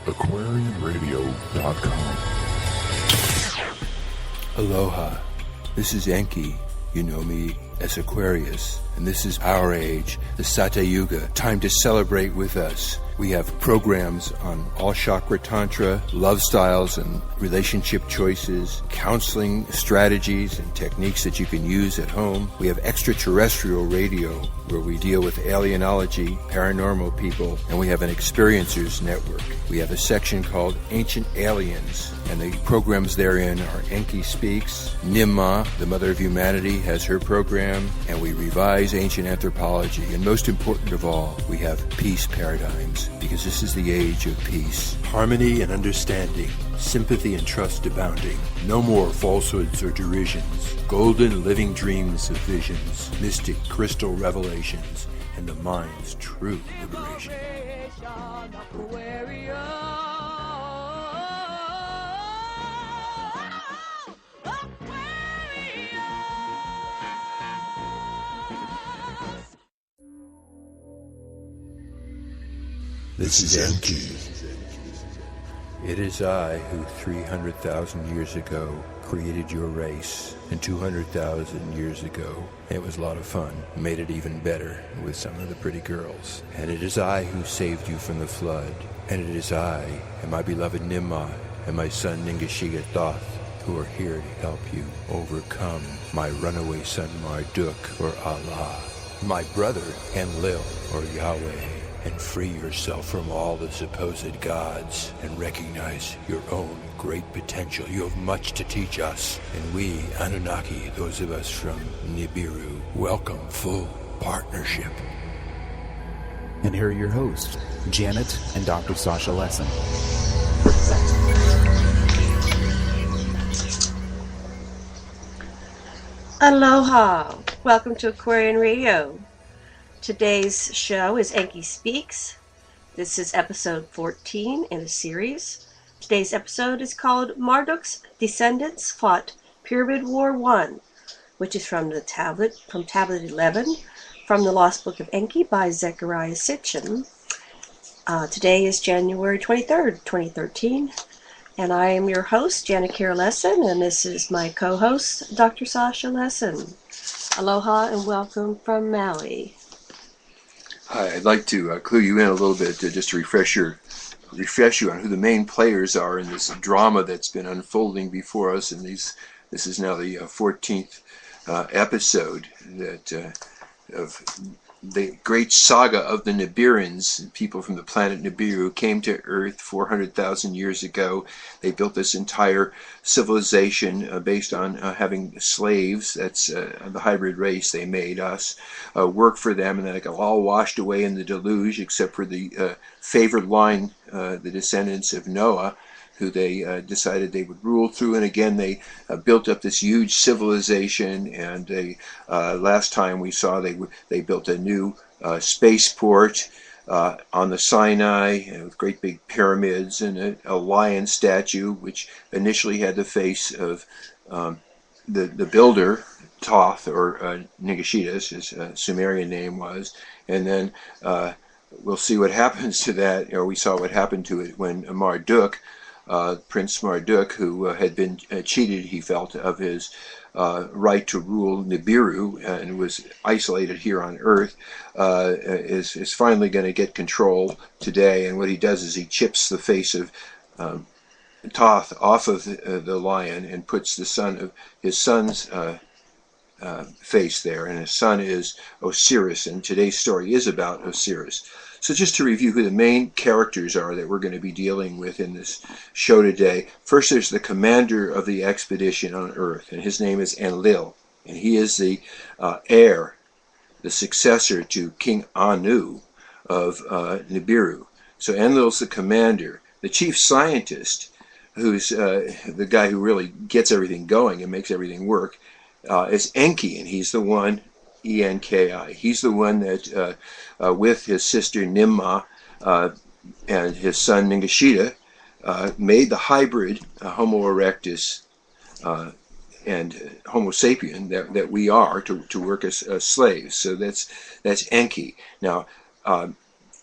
aquarianradio.com. Aloha, this is Enki. You know me as Aquarius, and this is our age, the Sata Yuga. Time to celebrate with us. We have programs on all chakra tantra, love styles and relationship choices, counseling strategies and techniques that you can use at home. We have extraterrestrial radio where we deal with alienology, paranormal people, and we have an experiencers network. We have a section called Ancient Aliens, and the programs therein are Enki Speaks, Nimma, the Mother of Humanity, has her program, and we revise ancient anthropology. And most important of all, we have peace paradigms, because this is the age of peace. Harmony and understanding, sympathy and trust abounding. No more falsehoods or derisions. Golden living dreams of visions, mystic crystal revelations, and the mind's true liberation. This is Enki. It is I who 300,000 years ago created your race, and 200,000 years ago it was a lot of fun. Made it even better with some of the pretty girls. And it is I who saved you from the flood. And it is I and my beloved Nimma and my son Ningashiga Thoth who are here to help you overcome my runaway son Marduk, or Allah, my brother Enlil, or Yahweh, and free yourself from all the supposed gods and recognize your own great potential. You have much to teach us, and we, Anunnaki, those of us from Nibiru, welcome full partnership. And here are your hosts, Janet and Dr. Sasha Lesson. Aloha! Welcome to Aquarian Radio. Today's show is Enki Speaks. This is episode 14 in a series. Today's episode is called Marduk's Descendants Fought Pyramid War 1, which is from Tablet 11, from the Lost Book of Enki by Zechariah Sitchin. Today is January 23rd, 2013, and I am your host, Janet Kara Lesson, and this is my co-host, Dr. Sasha Lesson. Aloha and welcome from Maui. Hi, I'd like to clue you in a little bit to just refresh you on who the main players are in this drama that's been unfolding before us. And this is now the 14th episode of the great saga of the Nibirans, people from the planet Nibiru, came to Earth 400,000 years ago. They built this entire civilization based on having slaves. That's the hybrid race they made us, work for them, and then it got all washed away in the deluge, except for the favored line, the descendants of Noah, who they decided they would rule through. And again, they built up this huge civilization. And they last time we saw they built a new spaceport on the Sinai, with great big pyramids and a lion statue, which initially had the face of the builder, Thoth, or Nigashita, his Sumerian name was. And then we'll see what happens to that, or we saw what happened to it when Marduk, Prince Marduk, who had been cheated, he felt, of his right to rule Nibiru and was isolated here on Earth, is finally going to get control today. And what he does is he chips the face of Thoth off of the lion and puts his son's face there. And his son is Osiris, and today's story is about Osiris. So just to review who the main characters are that we're going to be dealing with in this show today. First, there's the commander of the expedition on Earth, and his name is Enlil. And he is the heir, the successor to King Anu of Nibiru. So Enlil's the commander. The chief scientist, who's the guy who really gets everything going and makes everything work, is Enki, and he's the one, E-N-K-I. He's the one that, with his sister Nimma and his son Ningashita, made the hybrid Homo erectus and Homo sapien that we are to work as slaves. So that's Enki. Now,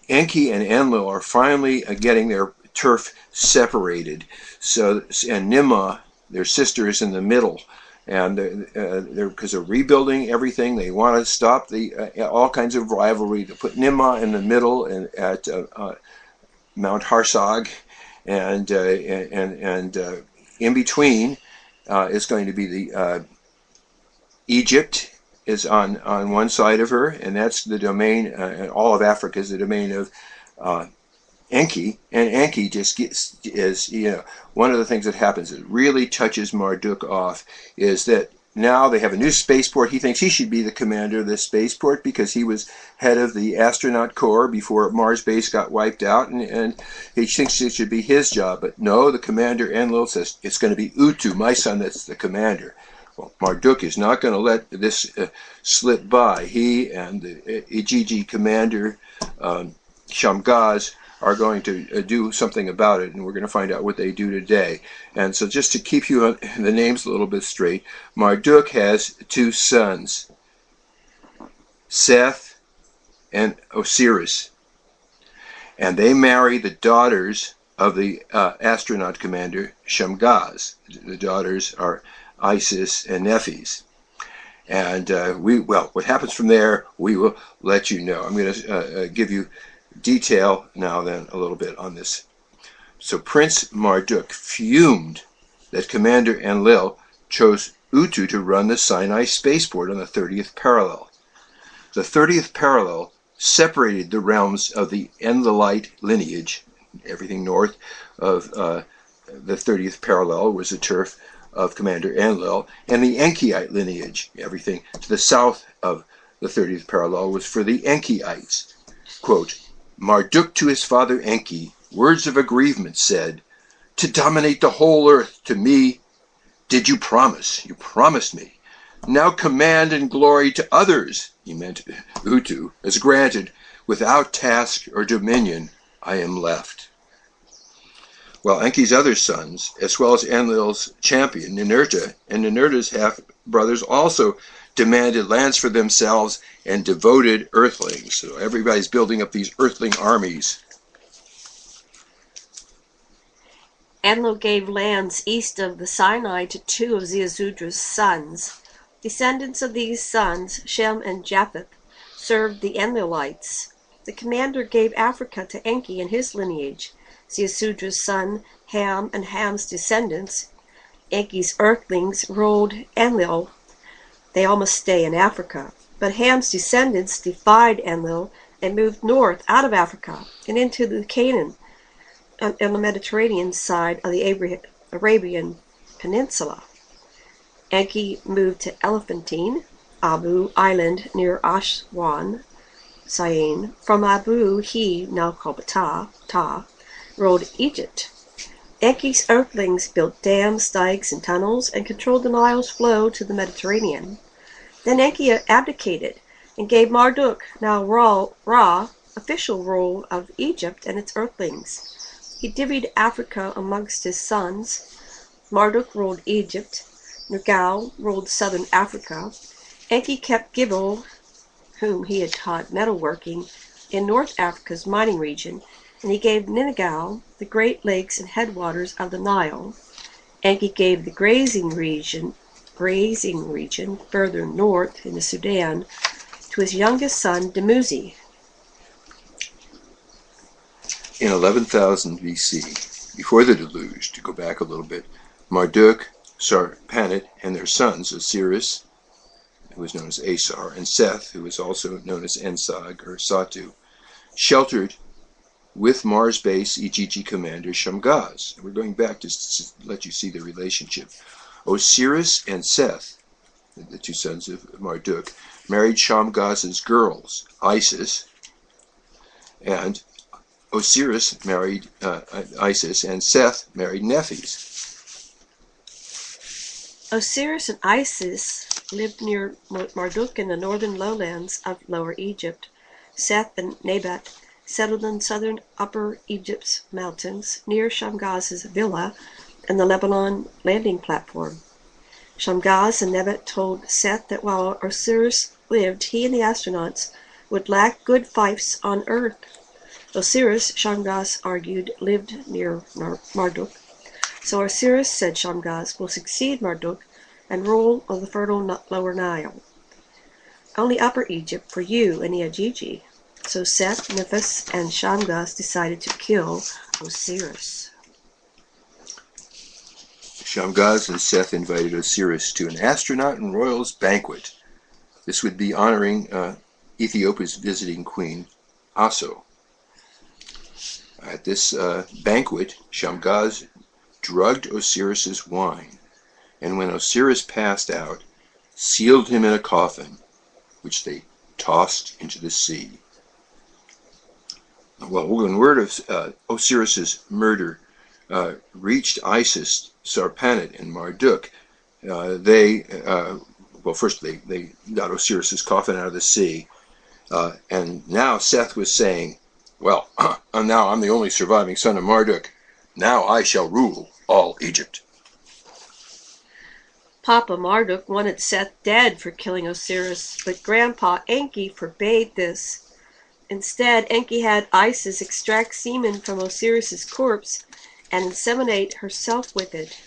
Enki and Enlil are finally getting their turf separated. So, and Nimrod, their sister, is in the middle. And they're because they're rebuilding everything. They want to stop all kinds of rivalry. They put Nimrod in the middle and at Mount Harsag, and in between is going to be the Egypt is on one side of her, and that's the domain. All of Africa is the domain of Enki, and Enki just is one of the things that happens that really touches Marduk off is that now they have a new spaceport. He thinks he should be the commander of this spaceport because he was head of the astronaut corps before Mars base got wiped out, and he thinks it should be his job. But no, the commander Enlil says it's going to be Utu, my son, that's the commander. Well, Marduk is not going to let this slip by. He and the Igigi commander Shamgaz are going to do something about it, and we're going to find out what they do today. And so just to keep you the names a little bit straight, Marduk has two sons, Seth and Osiris. And they marry the daughters of the astronaut commander Shamgaz. The daughters are Isis and Nephis. And what happens from there, we will let you know. I'm going to give you detail now then a little bit on this. So Prince Marduk fumed that Commander Enlil chose Utu to run the Sinai spaceport on the 30th parallel. The 30th parallel separated the realms of the Enlilite lineage. Everything north of the 30th parallel was the turf of Commander Enlil, and the Enkiite lineage. Everything to the south of the 30th parallel was for the Enkyites. Quote, Marduk to his father Enki, words of aggrievement said, to dominate the whole earth to me did you promise. You promised me. Now command and glory to others, he meant Utu, as granted, without task or dominion I am left. Well, Enki's other sons, as well as Enlil's champion, Ninurta, and Ninurta's half-brothers also demanded lands for themselves and devoted earthlings. So everybody's building up these earthling armies. Enlil gave lands east of the Sinai to two of Ziusudra's sons. Descendants of these sons, Shem and Japheth, served the Enlilites. The commander gave Africa to Enki and his lineage. Ziusudra's son Ham and Ham's descendants, Enki's earthlings, ruled Enlil. They all must stay in Africa. But Ham's descendants defied Enlil and moved north out of Africa and into the Canaan on the Mediterranean side of the Arabian Peninsula. Enki moved to Elephantine, Abu Island near Aswan, Syene. From Abu, he, now called Ta, ruled Egypt. Enki's earthlings built dams, dikes, and tunnels and controlled the Nile's flow to the Mediterranean. Then Enki abdicated and gave Marduk, now Ra, official rule of Egypt and its earthlings. He divvied Africa amongst his sons. Marduk ruled Egypt. Nergal ruled southern Africa. Enki kept Gibel, whom he had taught metalworking, in North Africa's mining region, and he gave Ningal the Great Lakes and headwaters of the Nile. Enki gave the grazing region further north in the Sudan to his youngest son Dumuzi. In 11,000 BC, before the deluge, to go back a little bit, Marduk, Sarpanit, and their sons, Osiris, who was known as Asar, and Seth, who was also known as Ensag or Satu, sheltered with Mars base Igigi commander Shamgaz. We're going back to let you see the relationship. Osiris and Seth, the two sons of Marduk, married Shamgaz's girls, Isis, and Osiris married Isis, and Seth married Nephis. Osiris and Isis lived near Marduk in the northern lowlands of Lower Egypt. Seth and Nebat settled in southern Upper Egypt's mountains near Shamgaz's villa and the Lebanon landing platform. Shamgaz and Nebat told Seth that while Osiris lived, he and the astronauts would lack good fiefs on Earth. Osiris, Shamgas argued, lived near Marduk. So Osiris, said Shamgas, will succeed Marduk and rule on the fertile lower Nile. Only Upper Egypt for you and Iagigi. So Seth, Nephis, and Shamgas decided to kill Osiris. Shamgaz and Seth invited Osiris to an astronaut and royals banquet. This would be honoring Ethiopia's visiting queen, Aso. At this banquet, Shamgaz drugged Osiris's wine, and when Osiris passed out, sealed him in a coffin, which they tossed into the sea. Well, when word of Osiris's murder reached Isis, Sarpanit, and Marduk, first they got Osiris's coffin out of the sea, and now Seth was saying, well, now I'm the only surviving son of Marduk. Now I shall rule all Egypt. Papa Marduk wanted Seth dead for killing Osiris, but Grandpa Enki forbade this. Instead, Enki had Isis extract semen from Osiris's corpse and inseminate herself with it.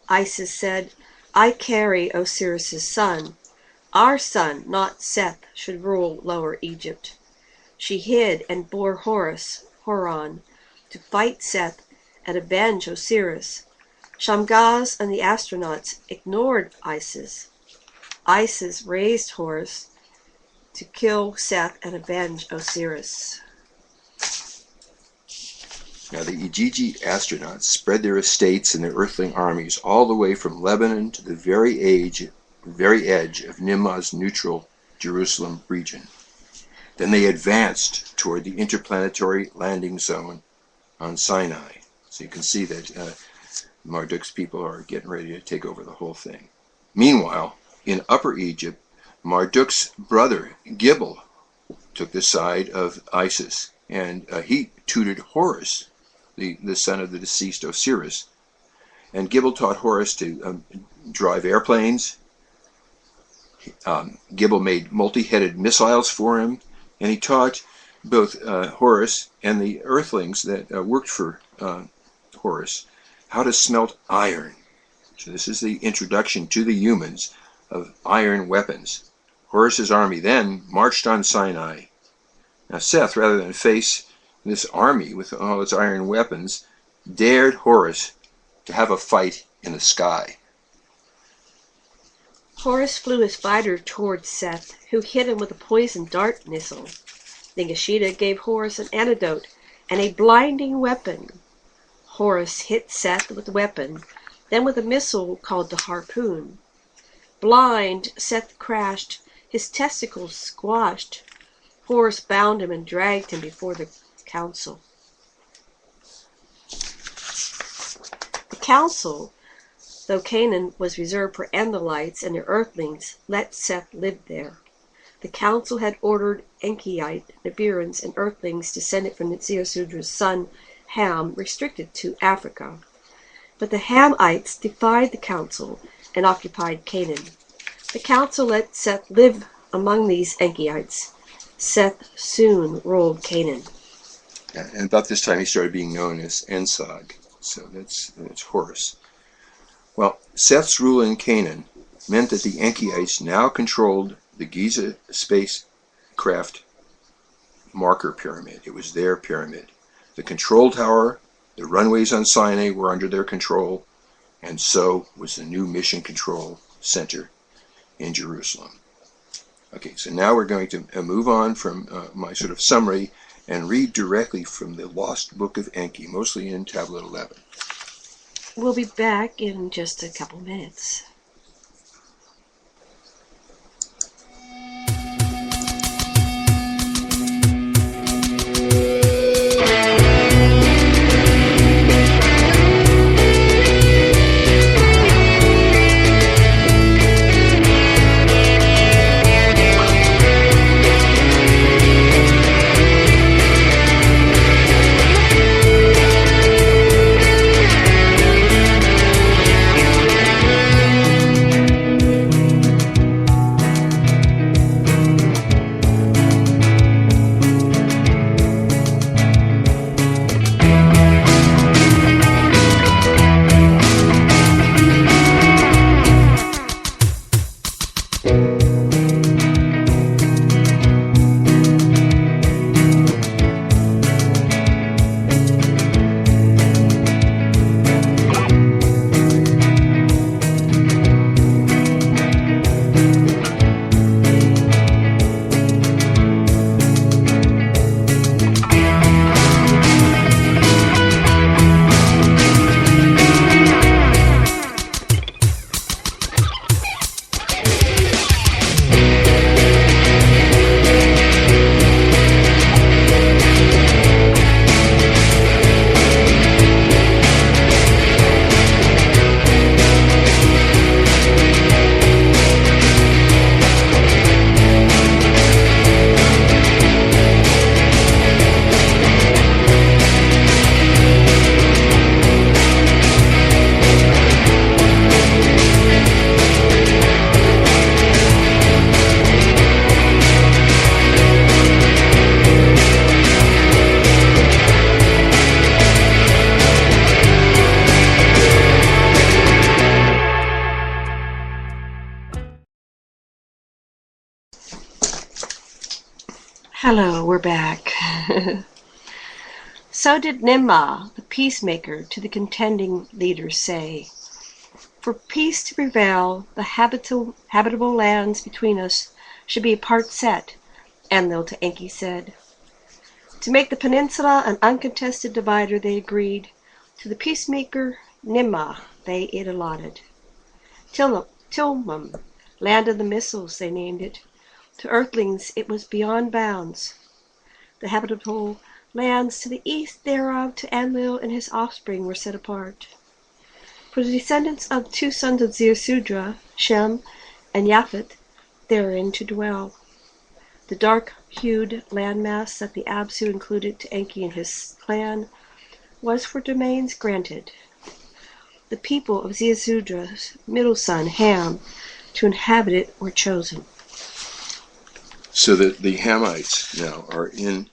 Isis said, I carry Osiris's son. Our son, not Seth, should rule Lower Egypt. She hid and bore Horon, to fight Seth and avenge Osiris. Shamgaz and the astronauts ignored Isis. Isis raised Horus to kill Seth and avenge Osiris. Now the Igigi astronauts spread their estates and their earthling armies all the way from Lebanon to the very edge of Nimrod's neutral Jerusalem region. Then they advanced toward the interplanetary landing zone on Sinai. So you can see that Marduk's people are getting ready to take over the whole thing. Meanwhile, in Upper Egypt, Marduk's brother, Gibel, took the side of Isis, and he tutored Horus, the son of the deceased Osiris. And Gibel taught Horus to drive airplanes. Gibel made multi-headed missiles for him, and he taught both Horus and the earthlings that worked for Horus how to smelt iron. So this is the introduction to the humans of iron weapons. Horus's army then marched on Sinai. Now Seth, rather than face this army with all its iron weapons, dared Horus to have a fight in the sky. Horus flew his fighter toward Seth, who hit him with a poison dart missile. Ningishita gave Horus an antidote and a blinding weapon. Horus hit Seth with the weapon, then with a missile called the harpoon. Blind, Seth crashed, his testicles squashed. Horus bound him and dragged him before the council. The council, though Canaan was reserved for Andalites and their earthlings, let Seth live there. The council had ordered Enkiite, Nibiruns, and earthlings descended from Ziusudra's son Ham restricted to Africa. But the Hamites defied the council and occupied Canaan. The council let Seth live among these Enkiites. Seth soon ruled Canaan. And about this time he started being known as Ensog. So that's Horus. Well, Seth's rule in Canaan meant that the Enkiites now controlled the Giza spacecraft marker pyramid. It was their pyramid. The control tower, the runways on Sinai were under their control, and so was the new mission control center in Jerusalem. Okay, so now we're going to move on from my sort of summary and read directly from the Lost Book of Enki, mostly in Tablet 11. We'll be back in just a couple minutes. Hello, we're back. So did Nimrod, the peacemaker, to the contending leaders say, "For peace to prevail, the habitable lands between us should be apart set," Enlil to Enki said. To make the peninsula an uncontested divider they agreed. To the peacemaker, Nimrod, they it allotted. Tilmum, land of the missiles, they named it. To earthlings it was beyond bounds. The habitable lands to the east thereof to Enlil and his offspring were set apart. For the descendants of 2 sons of Ziusudra, Shem and Japhet, therein to dwell. The dark-hued landmass that the Absu included to Enki and his clan was for domains granted. The people of Ziusudra's middle son, Ham, to inhabit it were chosen. So that the Hamites now are in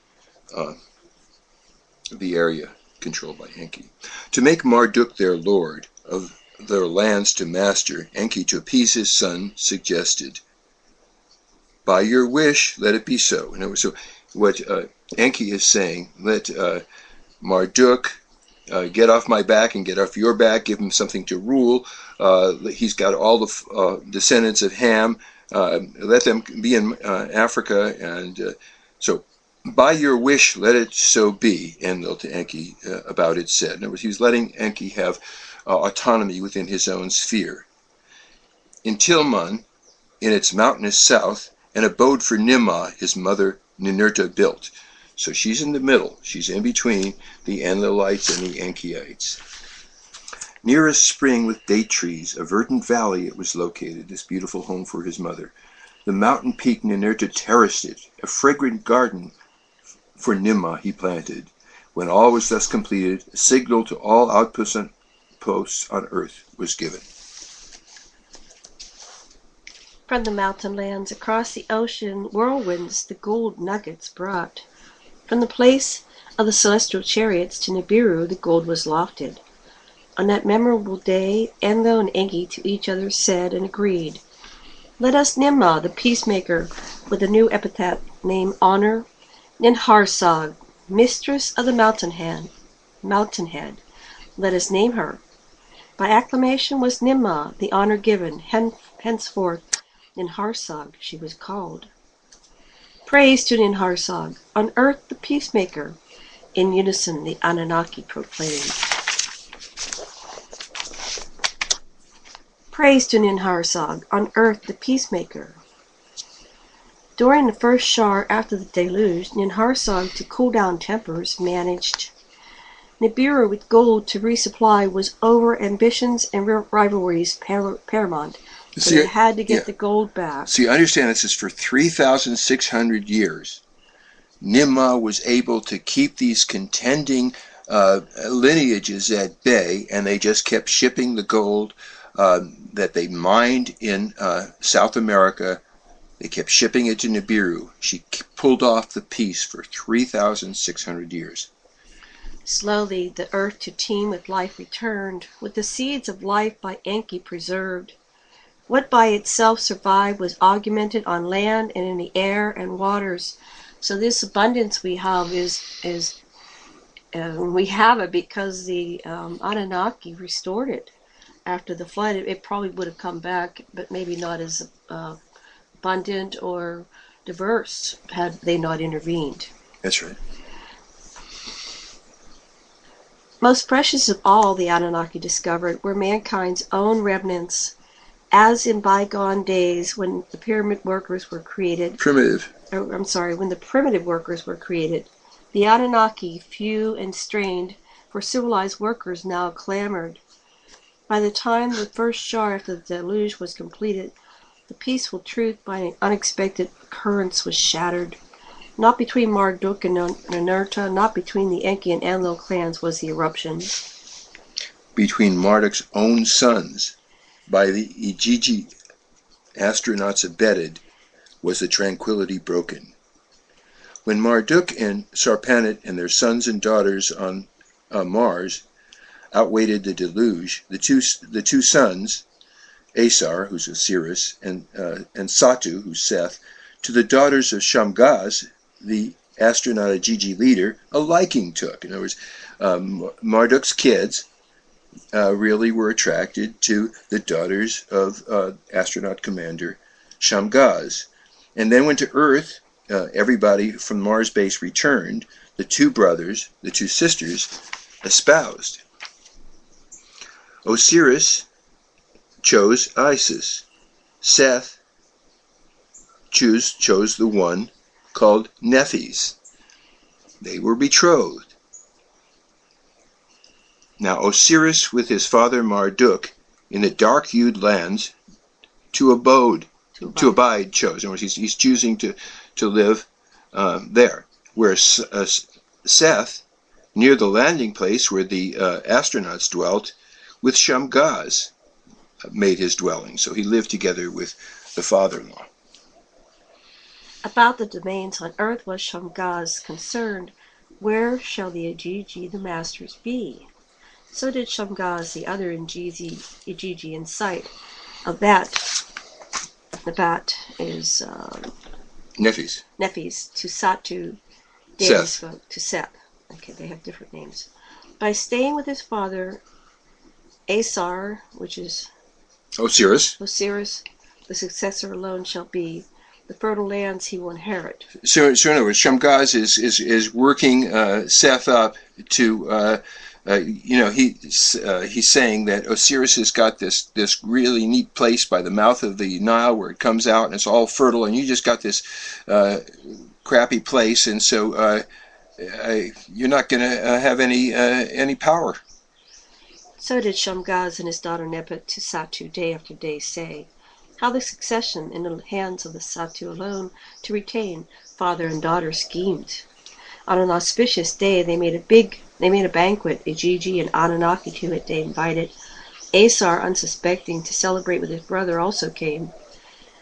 the area controlled by Enki. To make Marduk their lord, of their lands to master, Enki to appease his son suggested, "By your wish, let it be so." And so what Enki is saying, let Marduk get off my back and get off your back, give him something to rule. He's got all the descendants of Ham. Let them be in Africa. And so, by your wish, let it so be, Enlil to Enki about it said. In other words, he was letting Enki have autonomy within his own sphere. In Tilmun, in its mountainous south, an abode for Nimrod, his mother Ninurta, built. So she's in the middle. She's in between the Enlilites and the Enkiites. Near a spring with date trees, a verdant valley it was located, this beautiful home for his mother. The mountain peak Ninurta terraced it, a fragrant garden for Nimrod he planted. When all was thus completed, a signal to all outposts on earth was given. From the mountain lands across the ocean, whirlwinds the gold nuggets brought. From the place of the celestial chariots to Nibiru the gold was lofted. On that memorable day, Enlil and Enki to each other said and agreed, "Let us Nimrod, the peacemaker, with a new epithet name honor, Ninharsag, mistress of the mountainhead. Let us name her." By acclamation was Nimrod the honor given, henceforth Ninharsag she was called. Praise to Ninharsag, on earth the peacemaker, in unison the Anunnaki proclaimed. Praise to Ninharsag, on earth the peacemaker. During the first Shar after the deluge, Ninharsag to cool down tempers managed. Nibiru with gold to resupply was over ambitions and rivalries paramount. So they had to get the gold back. So you understand this is for 3,600 years. Nimrod was able to keep these contending lineages at bay, and they just kept shipping the gold that they mined in South America. They kept shipping it to Nibiru. She pulled off the peace for 3,600 years. Slowly the earth to teem with life returned, with the seeds of life by Enki preserved. What by itself survived was augmented on land and in the air and waters. So this abundance we have we have it because the Anunnaki restored it. After the flood, it probably would have come back, but maybe not as abundant or diverse had they not intervened. That's right. Most precious of all the Anunnaki discovered were mankind's own remnants, as in bygone days when the pyramid workers were created. When the primitive workers were created, the Anunnaki, few and strained, for civilized workers now clamored. By the time the first Shar after the deluge was completed, the peaceful truth by an unexpected occurrence was shattered. Not between Marduk and Ninurta, not between the Enki and Enlil clans was the eruption. Between Marduk's own sons, by the Igigi astronauts abetted, was the tranquility broken. When Marduk and Sarpanit and their sons and daughters on Mars outwaited the deluge, the two sons, Asar, who's Osiris, and Satu, who's Seth, to the daughters of Shamgaz, the astronaut Ajiji leader a liking took. In other words, Marduk's kids really were attracted to the daughters of astronaut commander Shamgaz. And then when to Earth, everybody from Mars base returned, the two sisters, espoused. Osiris chose Isis. Seth chose the one called Nephis. They were betrothed. Now Osiris with his father Marduk in the dark-hued lands to abide chose. In other words, he's choosing to live there. Whereas Seth, near the landing place where the astronauts dwelt, with Shamgaz made his dwelling. So he lived together with the father-in-law. About the domains on earth was Shamgaz concerned. Where shall the Ajiji, the masters, be? So did Shamgaz, the other Ajiji, in sight of that. The bat is Nephis. To Satu, Seth. To Seth. Okay, they have different names. By staying with his father, Asar, which is Osiris, the successor alone shall be. The fertile lands he will inherit. So in other words, Shamgaz is working Seth up to, he's saying that Osiris has got this really neat place by the mouth of the Nile where it comes out and it's all fertile, and you just got this crappy place, and so you're not going to have any power. So did Shamgaz and his daughter Nebet to Satu day after day say, how the succession in the hands of the Satu alone to retain father and daughter schemed. On an auspicious day they made a banquet. Ajiji and Anunnaki to it they invited. Asar, unsuspecting, to celebrate with his brother, also came.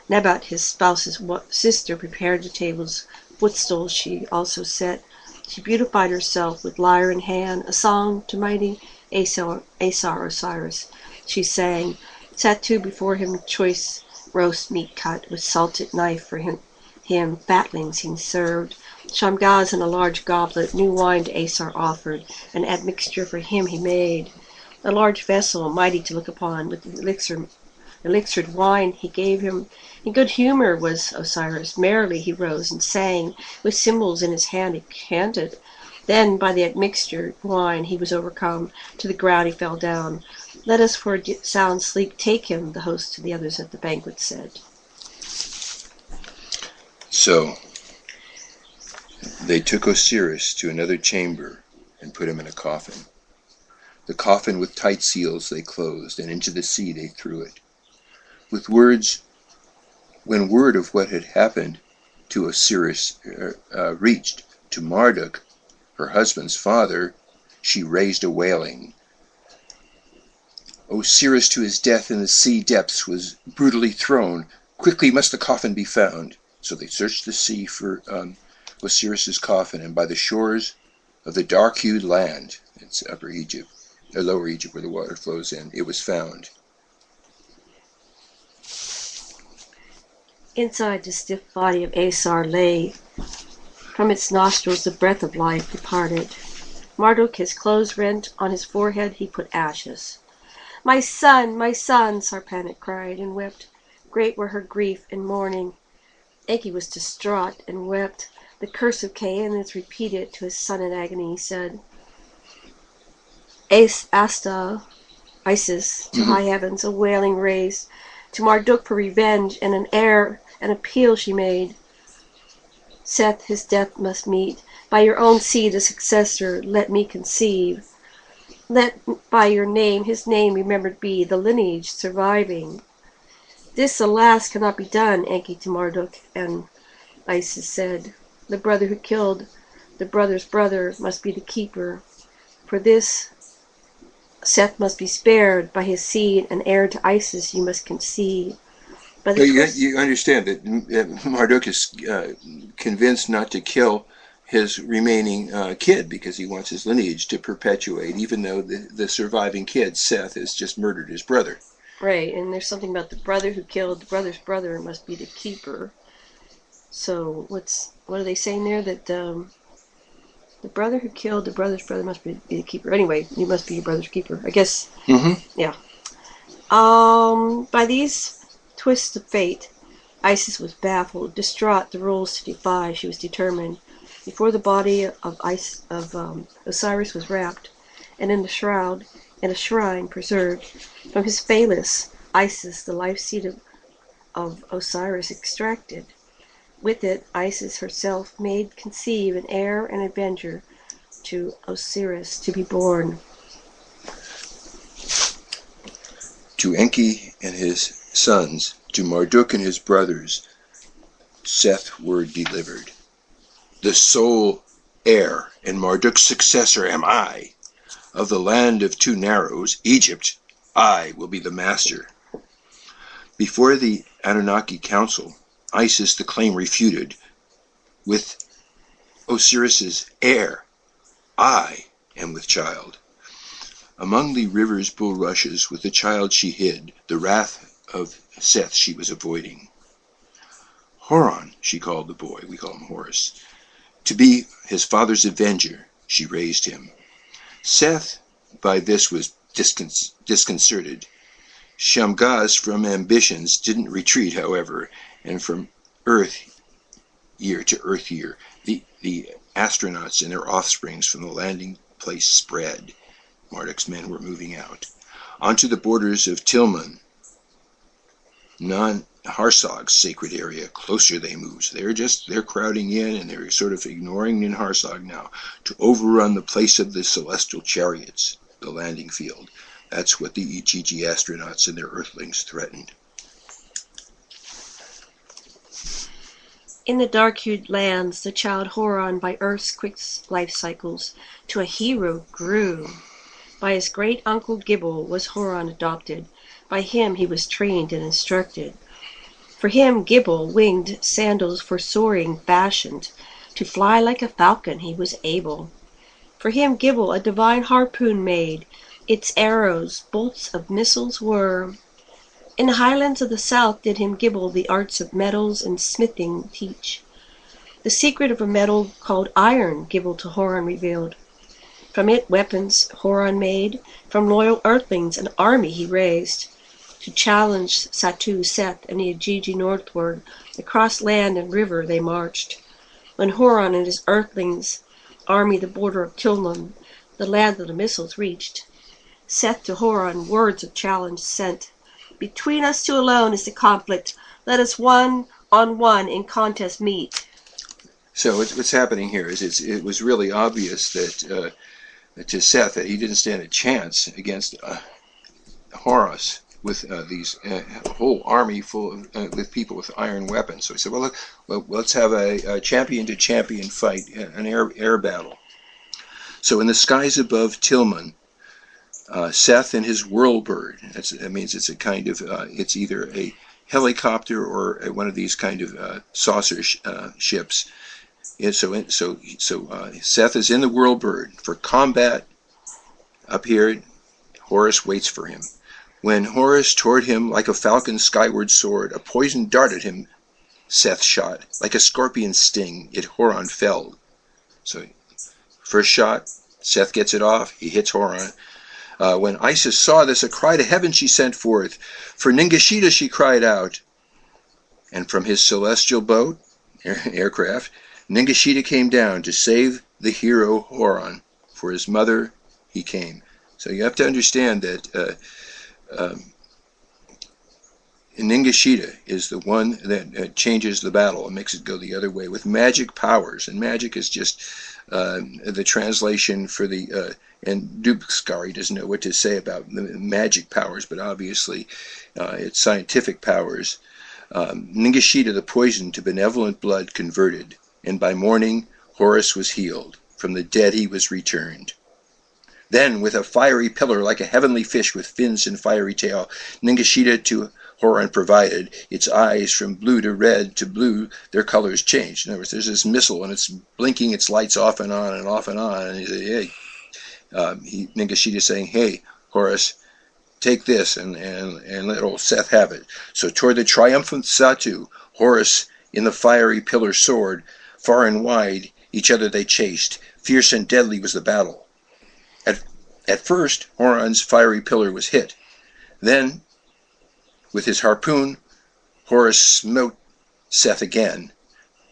Nebat, his spouse's sister, prepared the table's footstools she also set. She beautified herself with lyre in hand, a song to mighty Asar Osiris. She sang, Satu before him choice roast meat cut with salted knife for him fatlings he served. Shamgaz in a large goblet new wine to Asar offered, an admixture for him he made. A large vessel, mighty to look upon, with elixired wine he gave him. In good humor was Osiris. Merrily he rose and sang, with cymbals in his hand he chanted. Then by the admixtured wine he was overcome. To the ground he fell down. Let us for a sound sleep take him, the host to the others at the banquet said. So they took Osiris to another chamber and put him in a coffin. The coffin with tight seals they closed, and into the sea they threw it. With words, when word of what had happened to Osiris reached to Marduk, her husband's father, she raised a wailing. Osiris to his death in the sea depths was brutally thrown. Quickly must the coffin be found. So they searched the sea for Osiris's coffin, and by the shores of the dark-hued land, it's Lower Egypt where the water flows in, it was found. Inside the stiff body of Asar lay, from its nostrils the breath of life departed. Marduk, his clothes rent, on his forehead he put ashes. My son, Sarpanet cried and wept. Great were her grief and mourning. Enki was distraught and wept. The curse of Cain is repeated to his son in agony. He said, Isis, to high heavens, a wailing raised, to Marduk for revenge, and an appeal she made. Seth his death must meet. By your own seed a successor let me conceive. Let by your name his name remembered be, the lineage surviving. This, alas, cannot be done, Enki to Marduk and Isis said. The brother who killed the brother's brother must be the keeper. For this, Seth must be spared. By his seed, an heir to Isis you must conceive. But you understand that Marduk is convinced not to kill his remaining kid because he wants his lineage to perpetuate, even though the surviving kid, Seth, has just murdered his brother. Right, and there's something about the brother who killed the brother's brother must be the keeper. So what are they saying there? That the brother who killed the brother's brother must be the keeper. Anyway, you must be your brother's keeper. I guess. Yeah. By these twists of fate, Isis was baffled, distraught, the rules to defy. She was determined. Before the body of Osiris was wrapped, and in a shrine preserved, from his phallus, Isis, the life seed of Osiris, extracted. With it, Isis herself made conceive an heir and avenger to Osiris to be born. To Enki and his sons, to Marduk and his brothers, Seth word delivered. The sole heir and Marduk's successor am I. Of the land of two narrows, Egypt, I will be the master. Before the Anunnaki council, Isis the claim refuted. With Osiris's heir, I am with child. Among the river's bulrushes with the child she hid, the wrath of Seth she was avoiding. Horon, she called the boy, we call him Horus. To be his father's avenger, she raised him. Seth by this was disconcerted. Shamgaz from ambitions didn't retreat, however, and from Earth year to Earth year, the astronauts and their offsprings from the landing place spread. Marduk's men were moving out. Onto the borders of Tilman, Harsog's sacred area. Closer they moved. They're crowding in, and they're sort of ignoring Harsog now to overrun the place of the celestial chariots, the landing field. That's what the EGG astronauts and their Earthlings threatened. In the dark-hued lands, the child Horon, by Earth's quick life cycles, to a hero grew. By his great uncle Gibel was Horon adopted. By him he was trained and instructed. For him Gibel winged sandals for soaring fashioned. To fly like a falcon he was able. For him Gibel a divine harpoon made. Its arrows bolts of missiles were. In the highlands of the south did him Gibel the arts of metals and smithing teach. The secret of a metal called iron Gibel to Horon revealed. From it weapons Horon made. From loyal earthlings an army he raised. To challenge Satu, Seth, and the Igigi northward, across land and river they marched. When Horon and his earthlings army the border of Tilman, the land of the missiles reached. Seth to Horon words of challenge sent. Between us two alone is the conflict. Let us one-on-one in contest meet. So what's happening here is it was really obvious that to Seth that he didn't stand a chance against Horus with these whole army full of with people with iron weapons. So he said, well, let's have a champion-to-champion fight, an air battle. So in the skies above Tilman, Seth and his whirlbird, that means it's a kind of, it's either a helicopter or one of these kind of saucer ships. And so Seth is in the whirlbird for combat up here. Horus waits for him. When Horus toward him like a falcon's skyward soared, a poison dart at him Seth shot. Like a scorpion's sting, it Horon felled. So first shot, Seth gets it off, he hits Horon. When Isis saw this, a cry to heaven she sent forth. For Ningishita she cried out. And from his celestial boat, aircraft, Ningishita came down to save the hero Horon. For his mother he came. So you have to understand that Ningishita is the one that changes the battle and makes it go the other way with magic powers. And magic is just the translation for the... and Dubskari doesn't know what to say about the magic powers, but obviously it's scientific powers. Ningishita the poison to benevolent blood converted, and by morning Horus was healed. From the dead he was returned. Then, with a fiery pillar like a heavenly fish with fins and fiery tail, Ningishita to Horon provided. Its eyes from blue to red to blue, their colors changed. In other words, there's this missile and it's blinking its lights off and on and off and on. And he said, hey, Ningishita saying, hey, Horus, take this and let old Seth have it. So toward the triumphant Satu, Horus in the fiery pillar soared. Far and wide each other they chased. Fierce and deadly was the battle. At first, Horon's fiery pillar was hit. Then, with his harpoon, Horus smote Seth again.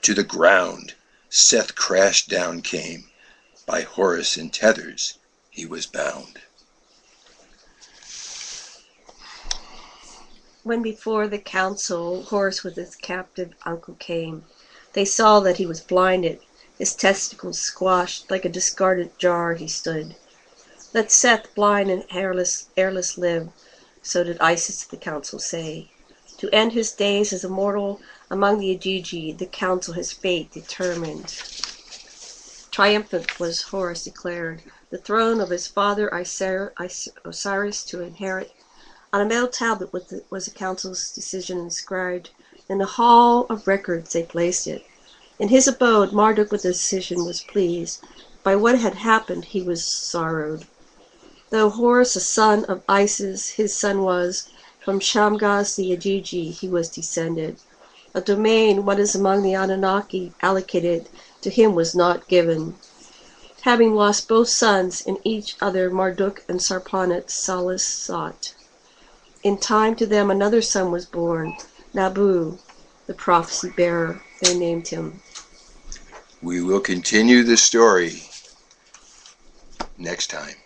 To the ground, Seth crashed down came. By Horus in tethers he was bound. When before the council Horus with his captive uncle came, they saw that he was blinded, his testicles squashed, like a discarded jar he stood. Let Seth blind and airless live, so did Isis the council say. To end his days as immortal among the Igigi, the council his fate determined. Triumphant was Horus declared, the throne of his father Osiris to inherit. On a metal tablet was the council's decision inscribed. In the hall of records they placed it. In his abode, Marduk with the decision was pleased. By what had happened he was sorrowed. Though Horus, a son of Isis, his son was, from Shamgas the Igigi he was descended. A domain, what is among the Anunnaki allocated, to him was not given. Having lost both sons in each other, Marduk and Sarpanit solace sought. In time to them another son was born, Nabu, the prophecy bearer, they named him. We will continue the story next time.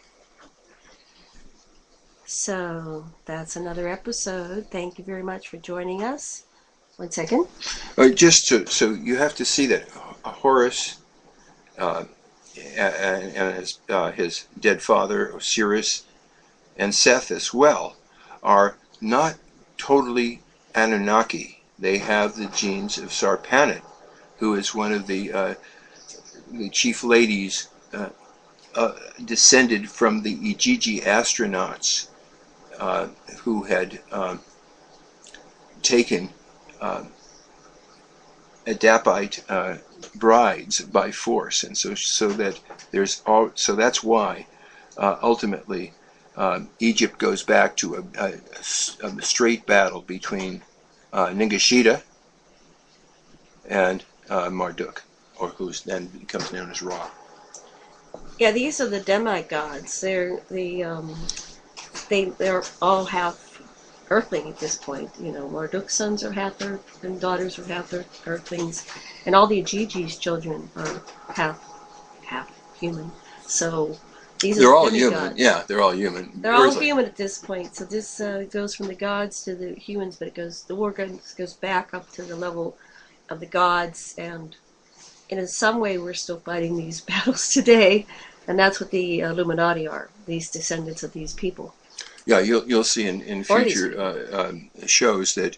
So, that's another episode. Thank you very much for joining us. 1 second. So you have to see that Horus and his dead father Osiris and Seth as well are not totally Anunnaki. They have the genes of Sarpanit, who is one of the chief ladies descended from the Igigi astronauts who had taken Adapite brides by force, and so that's why ultimately Egypt goes back to a straight battle between Ningishita and Marduk, or who then becomes known as Ra. Yeah, these are the demigods. They're all half Earthling at this point. You know, Marduk's sons are half Earth, and daughters are half Earthlings, and all the Igigi's children are half human. So They're all human. Yeah, they're all human. They're all human at this point. So this goes from the gods to the humans, but the war goes back up to the level of the gods, and in some way we're still fighting these battles today, and that's what the Illuminati are. These descendants of these people. Yeah, you'll see in future shows that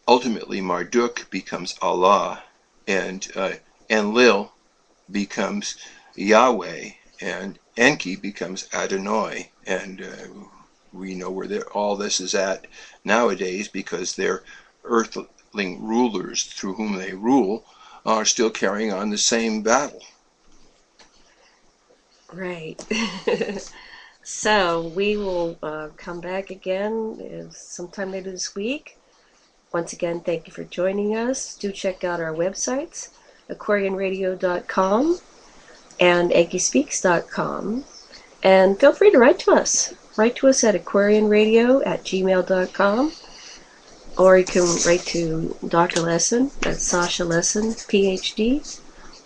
ultimately Marduk becomes Allah, and Enlil becomes Yahweh, and Enki becomes Adonai, and we know where all this is at nowadays because their earthling rulers through whom they rule are still carrying on the same battle. Right. So we will come back again sometime later this week. Once again, thank you for joining us. Do check out our websites, aquarianradio.com and ankyspeaks.com. And feel free to write to us. Write to us at aquarianradio@gmail.com. Or you can write to Dr. Lesson, that's Sasha Lesson, PhD,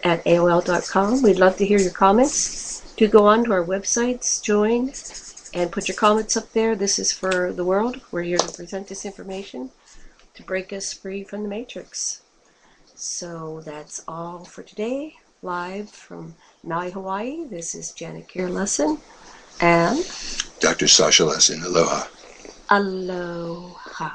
at AOL.com. We'd love to hear your comments. Do go on to our websites, join, and put your comments up there. This is for the world. We're here to present this information to break us free from the Matrix. So that's all for today. Live from Maui, Hawaii, this is Janet Kier Lesson and Dr. Sasha Lesson. Aloha. Aloha.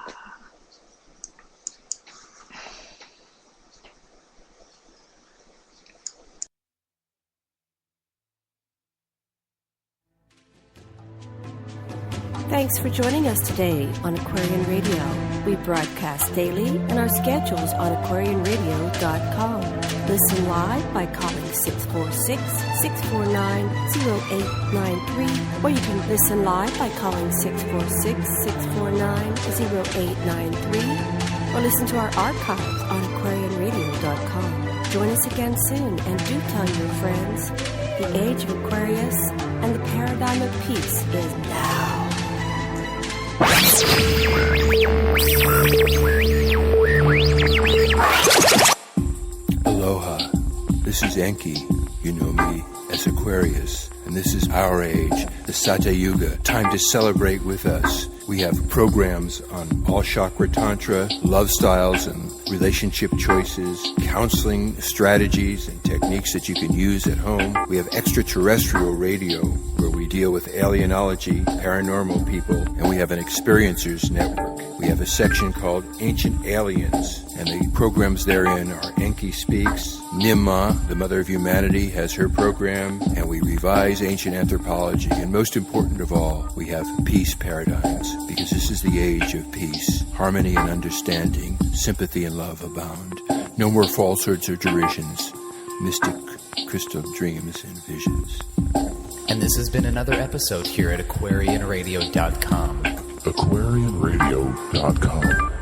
Thanks for joining us today on Aquarian Radio. We broadcast daily and our schedules on aquarianradio.com. Listen live by calling 646-649-0893, or you can listen live by calling 646-649-0893. or listen to our archives on aquarianradio.com. Join us again soon, and do tell your friends the age of Aquarius and the paradigm of peace is now. Aloha. This is Enki. You know me as Aquarius. And this is our age, the Satya Yuga. Time to celebrate with us. We have programs on all chakra tantra, love styles and relationship choices, counseling strategies and techniques that you can use at home. We have extraterrestrial radio where we deal with alienology, paranormal people, and we have an experiencers network. We have a section called Ancient Aliens, and the programs therein are Enki Speaks, Nimma, the Mother of Humanity, has her program, and we revise ancient anthropology. And most important of all, we have peace paradigms, because this is the age of peace, harmony and understanding, sympathy and love abound. No more falsehoods or derisions, mystic crystal dreams and visions. And this has been another episode here at aquarianradio.com. aquarianradio.com.